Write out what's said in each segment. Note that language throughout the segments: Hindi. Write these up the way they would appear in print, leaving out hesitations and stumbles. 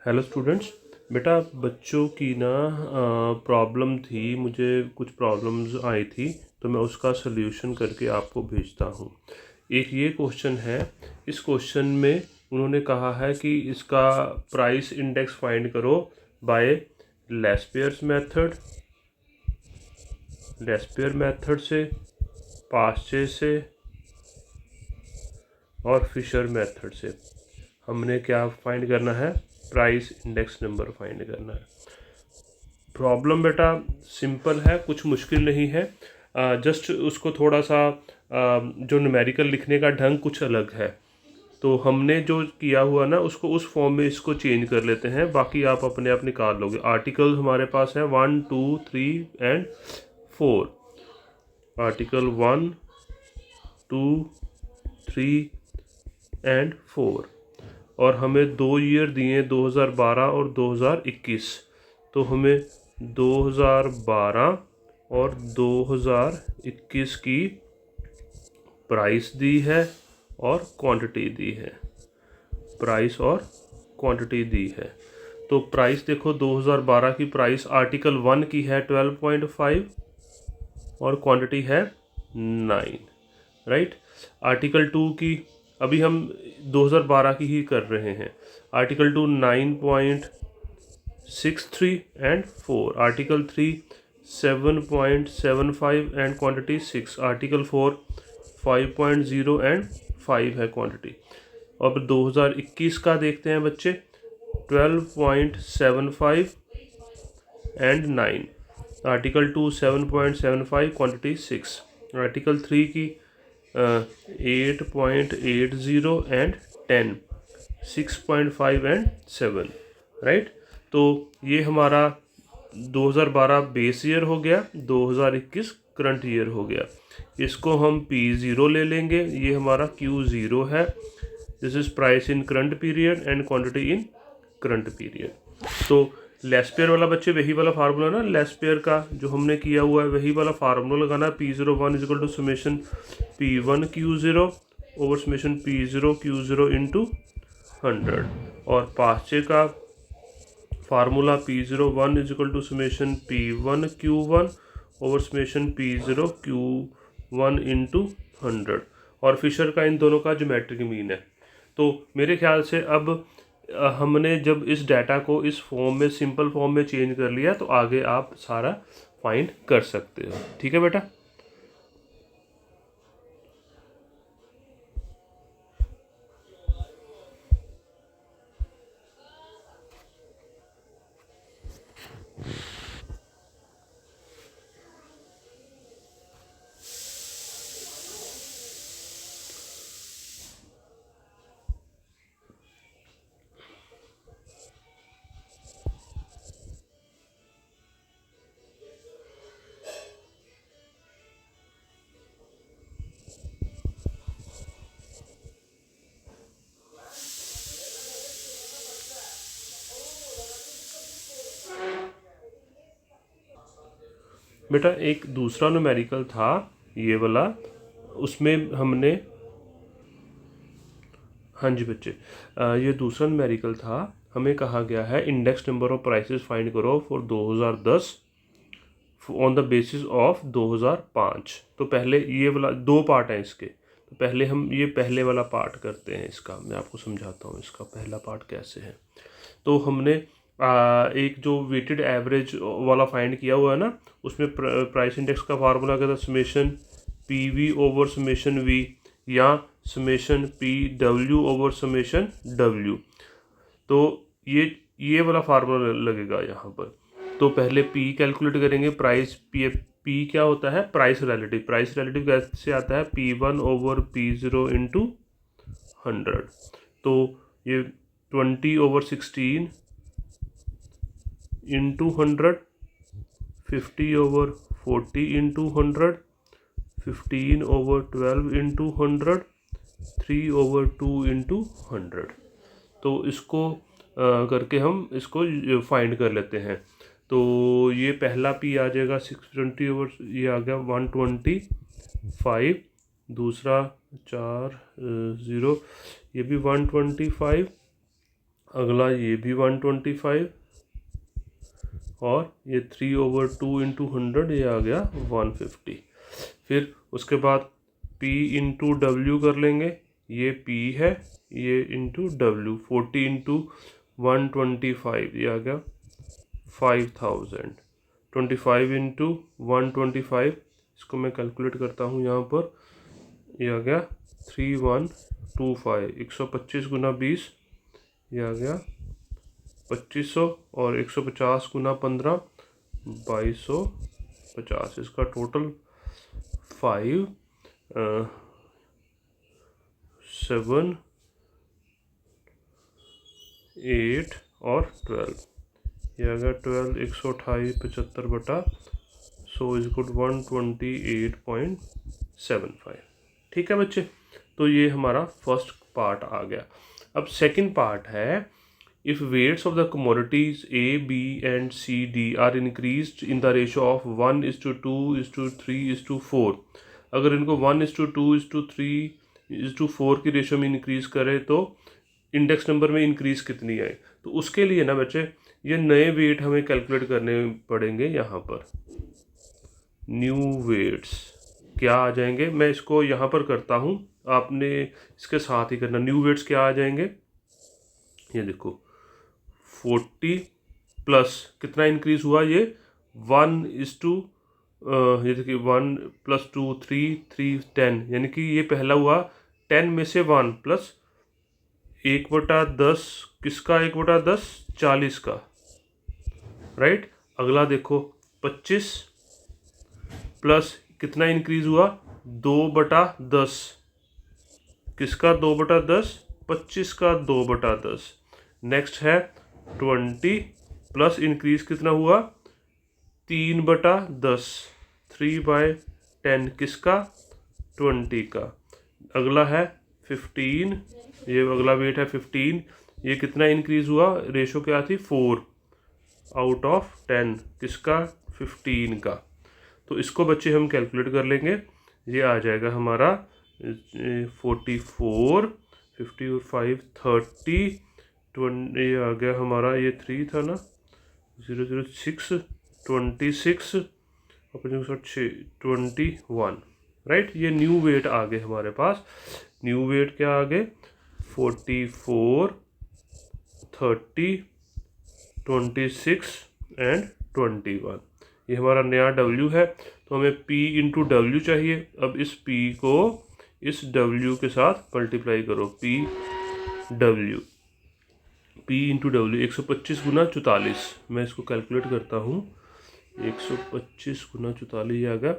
Hello students. बेटा बच्चों की ना प्रॉब्लम थी, मुझे कुछ प्रॉब्लम्स आई थी तो मैं उसका सल्यूशन करके आपको भेजता हूँ। एक ये क्वेश्चन है, इस क्वेश्चन में उन्होंने कहा है कि इसका प्राइस इंडेक्स फाइंड करो बाय लेस्पेयर्स मेथड से, पास्चे से और फिशर मेथड से। हमने क्या फाइंड करना है? प्राइस इंडेक्स नंबर फाइंड करना है। प्रॉब्लम बेटा सिंपल है, कुछ मुश्किल नहीं है। जस्ट उसको थोड़ा सा जो न्यूमेरिकल लिखने का ढंग कुछ अलग है, तो हमने जो किया हुआ ना उसको उस फॉर्म में इसको चेंज कर लेते हैं, बाकी आप अपने आप निकाल लोगे। आर्टिकल हमारे पास है 1, 2, 3 एंड 4। आर्टिकल 1, 2, 3 एंड 4, और हमें 2 ईयर दिए 2012 और 2021। तो हमें 2012 और 2021 की प्राइस दी है और क्वांटिटी दी है। प्राइस और क्वांटिटी दी है। तो प्राइस देखो, 2012 की प्राइस आर्टिकल 1 की है 12.5 और क्वांटिटी है 9, राइट। आर्टिकल 2 की अभी हम 2012 की ही कर रहे हैं। Article 2 9.63 and 4। Article 3 7.75 and quantity 6। Article 4 5.0 and 5 है क्वांटिटी। अब 2021 का देखते हैं बच्चे, 12.75 एंड 9। Article 2 7.75, quantity 6। आर्टिकल 3 की 8.80 एंड 10, 6.5 एंड 7, राइट। तो ये हमारा 2012 बेस ईयर हो गया, 2021 करंट ईयर हो गया। इसको हम P0 ले लेंगे, ये हमारा Q0 है। This is price in current period and quantity in current period. तो लेस्पेयर वाला बच्चे वही वाला फार्मूला ना, लेस्पेयर का जो हमने किया हुआ है वही वाला फार्मूला लगाना। P01 equal to summation P1 Q0 over summation P0 Q0 into 100। और पास्चे का formula P01 equal to summation P1 Q1 over summation P0 Q1 into 100। और फिशर का इन दोनों का ज्योमेट्रिक मीन है। तो मेरे ख्याल से अब हमने जब इस डाटा को इस फॉर्म में, सिंपल फॉर्म में चेंज कर लिया, तो आगे आप सारा फाइंड कर सकते हो। ठीक है बेटा। बेटा एक दूसरा न्यूमेरिकल था ये वाला, उसमें हमने, हाँ जी बच्चे, ये दूसरा न्यूमेरिकल था। हमें कहा गया है index number of prices find करो for 2010 on the basis of 2005। तो पहले ये वाला दो पार्ट हैं इसके, तो पहले हम ये पहले वाला पार्ट करते हैं। इसका मैं आपको समझाता हूँ, इसका पहला पार्ट कैसे है। तो हमने एक जो वेटेड एवरेज वाला फाइंड किया हुआ है ना, उसमें प्राइस इंडेक्स का फार्मूला क्या था? Summation P V over summation V, या summation P W over summation W. तो ये वाला फार्मूला लगेगा यहाँ पर। तो पहले पी कैलकुलेट करेंगे, प्राइस पी क्या होता है? Price relative. प्राइस रिलेटिव कैसे आता है? P1 over P0 into 100। तो ये 20 over 16 into 100, 50 over 40 into 100, 15 over 12 into 100, 3 over 2 into 100। तो इसको करके हम इसको फाइंड कर लेते हैं। तो ये पहला पी आ जाएगा 620 ओवर, ये आ गया 125। दूसरा 4 0, ये भी 125 अगला ये भी 125 और ये 3/2 इंटू 100 ये आ गया 150। फिर उसके बाद P इंटू डब्ल्यू कर लेंगे, ये P है, ये इंटू डब्ल्यू 40 इंटू 125 ये आ गया 5000। 25 इंटू 125 इसको मैं कैलकुलेट करता हूँ यहाँ पर, ये आ गया 3125। 125 गुना 20 ये आ गया 2500 और 150 गुना 15 2250। इसका टोटल 5 7 8 और 12 ये आ गया 12 128 75 बटा 100 इज गुड 128.75। ठीक है बच्चे, तो ये हमारा फर्स्ट पार्ट आ गया। अब सेकंड पार्ट है, if weights of the commodities A, B and C, D are increased in the ratio of 1:2:3:4। अगर इनको 1:2:3:4 की रेशो में इंक्रीज़ करें तो इंडेक्स नंबर में इंक्रीज़ कितनी आए। तो उसके लिए ना बच्चे ये नए वेट हमें कैलकुलेट करने पड़ेंगे। यहाँ पर न्यू वेट्स क्या आ जाएंगे, मैं इसको यहाँ पर करता हूँ, आपने इसके साथ ही करना। न्यू वेट्स क्या आ जाएंगे, ये देखो 40 प्लस कितना इंक्रीज हुआ, ये 1:, ये देखिए 1 + 2 3 3 10, यानी कि ये पहला हुआ 10 में से 1 प्लस 1/10 किसका, 1/10 40 का, राइट। अगला देखो 25 प्लस कितना इंक्रीज हुआ 2/10 किसका, 2/10 25 का 2/10। नेक्स्ट है 20 प्लस इंक्रीज कितना हुआ 3/10 3/10 किसका, 20 का। अगला है 15, ये अगला वेट है 15, ये कितना इंक्रीज हुआ, रेशो क्या थी 4/10 किसका, 15 का। तो इसको बच्चे हम कैलकुलेट कर लेंगे, ये आ जाएगा हमारा 44 50 और 5 30 20, ये आ गया हमारा, ये 3 था ना 006 26 और 21, राइट। ये न्यू वेट आ गए हमारे पास। न्यू वेट क्या आ गए 44 30 26 एंड 21। ये हमारा नया W है, तो हमें P इंटू डब्ल्यू चाहिए। अब इस P को इस W के साथ मल्टीप्लाई करो, P इंटू डब्ल्यू 125 गुना 44। मैं इसको कैलकुलेट करता हूँ, 125 गुना 44 आ गया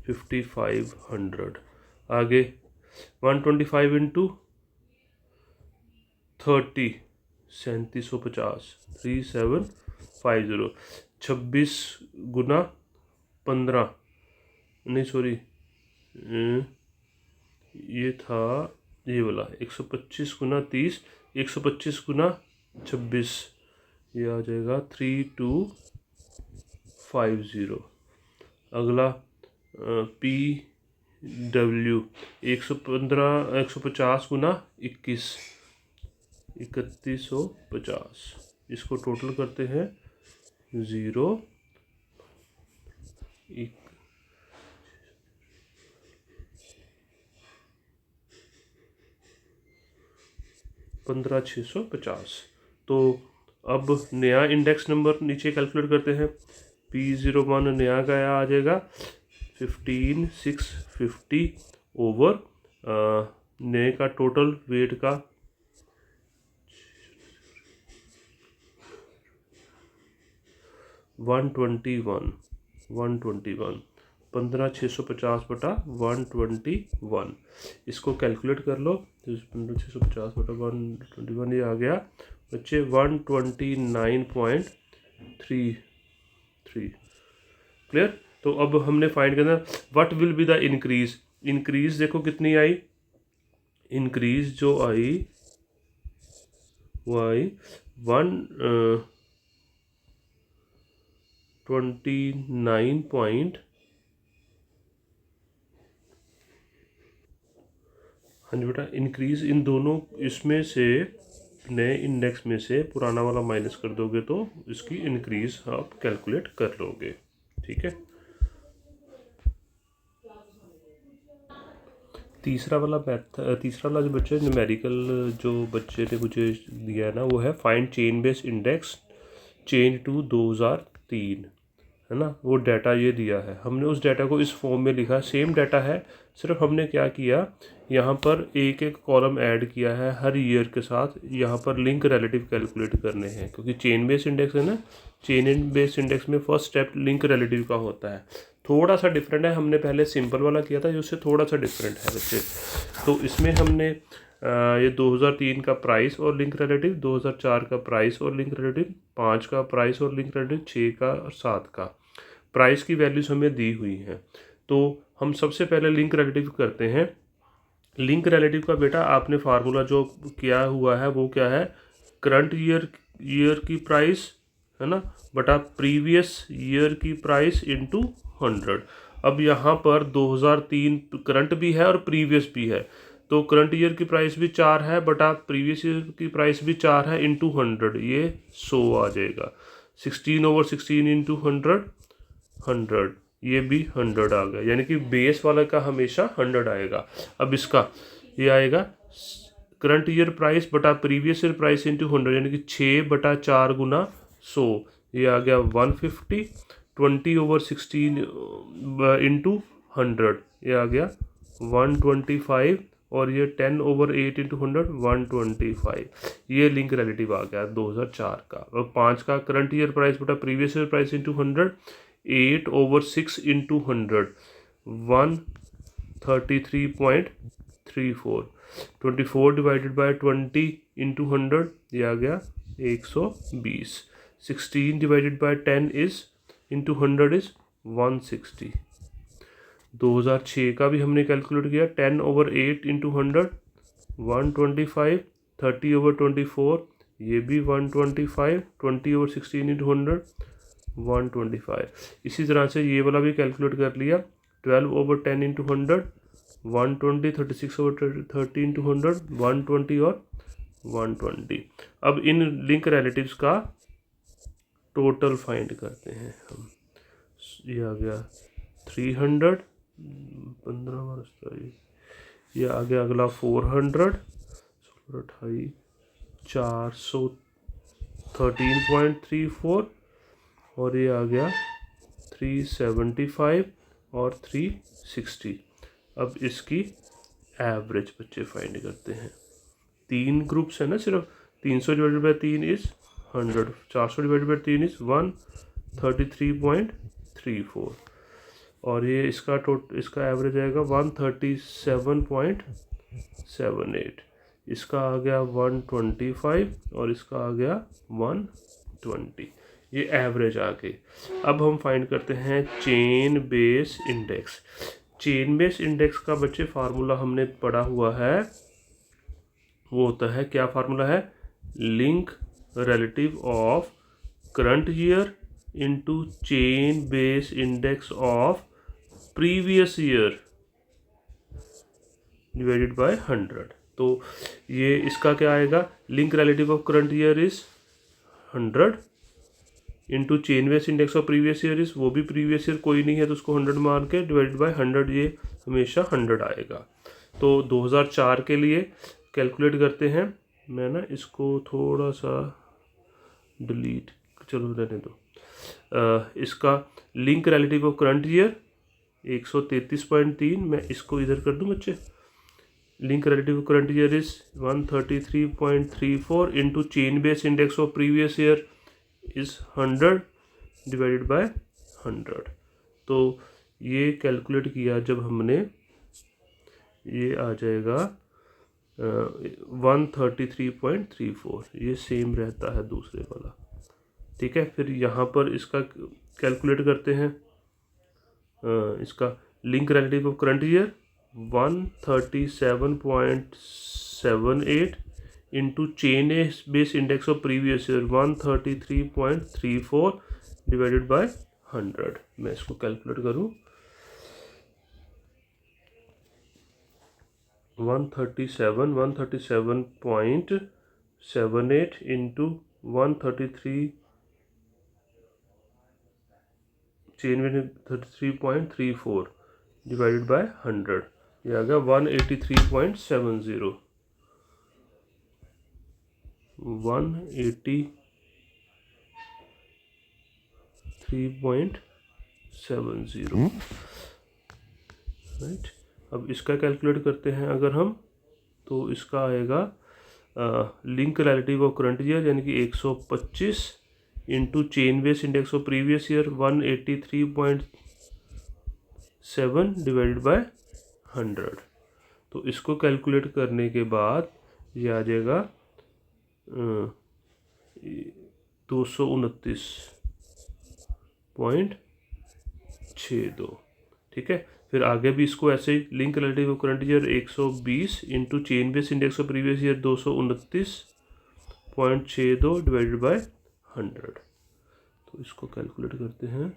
5500। आगे 125 इंटू 30 3750 3750। 26 गुना 15 नहीं सॉरी ये था ये वाला 125 गुना 30 125 गुना 26 ये आ जाएगा 3250। अगला P W 150 गुना 21 3150। इसको टोटल करते हैं 0 15,650। तो अब नया इंडेक्स नंबर नीचे कैलकुलेट करते हैं। P01 नया का आ जाएगा 15650 ओवर नए का टोटल वेट का 121 15,650 बटा 121। इसको कैलकुलेट कर लो, 15,650 बटा 121 ये आ गया बच्चे 129.33। क्लियर। तो अब हमने फाइंड करना what will be the increase. Increase देखो कितनी आई, इंक्रीज जो आई वो आई 129 हाँ जी बेटा, इंक्रीज इन दोनों इसमें से नए इंडेक्स में से पुराना वाला माइनस कर दोगे तो इसकी इंक्रीज आप कैलकुलेट कर लोगे। ठीक है। तीसरा वाला जो बच्चे न्यूमेरिकल जो बच्चे ने मुझे दिया है ना, वो है find chain based index change to 2003, है ना। वो डाटा ये दिया है, हमने उस डाटा को इस फॉर्म में लिखा, सेम डाटा है, सिर्फ हमने क्या किया, यहाँ पर एक एक कॉलम ऐड किया है हर ईयर के साथ। यहाँ पर लिंक रिलेटिव कैलकुलेट करने हैं, क्योंकि चेन बेस्ड इंडेक्स है ना, चेन बेस्ड इंडेक्स में फर्स्ट स्टेप लिंक रिलेटिव का होता है। थोड़ा सा डिफरेंट है, हमने पहले सिंपल वाला किया था, उससे थोड़ा सा डिफरेंट है बच्चे। तो इसमें हमने ये 2003 का प्राइस और लिंक रिलेटिव, 2004 का प्राइस और लिंक रिलेटिव, 5 का प्राइस और लिंक रिलेटिव, 6 का और 7 का प्राइस की वैल्यूज हमें दी हुई हैं। तो हम सबसे पहले लिंक रिलेटिव करते हैं। लिंक रिलेटिव का बेटा आपने फार्मूला जो किया हुआ है वो क्या है, करंट ईयर की प्राइस, है ना, बटा प्रीवियस ईयर की प्राइस इनटू 100। अब यहाँ पर 2003 करंट भी है और प्रीवियस भी है, तो करंट ईयर की प्राइस भी 4 है बटा प्रीवियस ईयर की प्राइस भी 4 है, इनटू 100, ये 100 आ जाएगा। 16/16 इंटू 100, ये भी 100 आ गया, यानी कि बेस वाला का हमेशा 100 आएगा। अब इसका ये आएगा करंट ईयर प्राइस बटा प्रीवियस ईयर प्राइस इंटू 100, यानी कि 6/4 गुना 100, ये आ गया 150। 20/16 इंटू 100, ये आ गया 125, और ये 10/8 इंटू 100, 125। ये लिंक रिलेटिव आ गया 2004 का। और 5 का करंट ईयर प्राइस बटा previous year price into 100, 8/6 into 100, 133.34। 24 divided by 20 into 100, ये आ गया 120। 16 divided by 10 is into 100 is 160। 2006 का भी हमने कैलकुलेट किया, 10/8 इंटू 100, 125। 30/24, ये भी 125। 20/16 इंटू 100, 125। इसी तरह से ये वाला भी कैलकुलेट कर लिया, 12/10 इंटू 100, 120। 36/30 इंटू 100, 120 और 120। अब इन लिंक रिलेटिव्स का टोटल फाइंड करते हैं हम। ये आ गया 300, 15 वर्ष, ये आ गया अगला 400, 28, 413.34, और ये आ गया 375 और 360। अब इसकी एवरेज बच्चे फाइंड करते हैं। 3 ग्रुप्स है ना सिर्फ, 300 divided by 3 is 100, 400 divided by 3 is 133.34, और ये इसका एवरेज आएगा 137.78। इसका आ गया 125 और इसका आ गया 120। ये एवरेज आ गई। अब हम फाइंड करते हैं chain base index. Chain base index का बच्चे फार्मूला हमने पढ़ा हुआ है, वो होता है, क्या फार्मूला है, link relative of current year into chain base index of previous year divided by 100। तो ये इसका क्या आएगा, link relative of current year is 100 into chain base index of previous year is, वो भी प्रीवियस ईयर कोई नहीं है तो उसको 100 मान के डिवाइडेड बाय 100, ये हमेशा 100 आएगा। तो 2004 के लिए कैलकुलेट करते हैं। मैं ना इसको थोड़ा सा डिलीट, चलो रहने दो। इसका link relative of current year 133.3, मैं इसको इधर कर दूं बच्चे। Link relative current year is 133.34 into chain base index of previous year is 100 divided by 100। तो ये कैलकुलेट किया जब हमने, ये आ जाएगा 133.34, ये सेम रहता है दूसरे वाला। ठीक है, फिर यहाँ पर इसका कैलकुलेट करते हैं। इसका link relative of current year 137.78 into chain base index of previous year 133.34 divided by 100। मैं इसको कैलकुलेट करूँ, 137.34 78 इंटू 133 चेन में 33.34 डिवाइडेड बाय 100, ये आ गया 183.70 183.70 राइट। अब इसका कैलकुलेट करते हैं अगर हम, तो इसका आएगा link relative of current year यानी कि 125 into chain base index of previous year 183.7 divided by 100। तो इसको कैलकुलेट करने के बाद ये आ जाएगा 229.62। ठीक है, फिर आगे भी इसको ऐसे ही link relative current year 120 into chain base index of previous year 229.62 divided by 100। तो इसको कैलकुलेट करते हैं,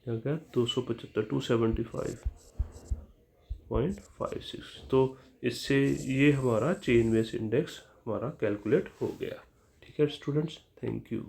क्या गया 275.56। तो इससे ये हमारा चेन बेस इंडेक्स हमारा कैलकुलेट हो गया। ठीक है स्टूडेंट्स, थैंक यू।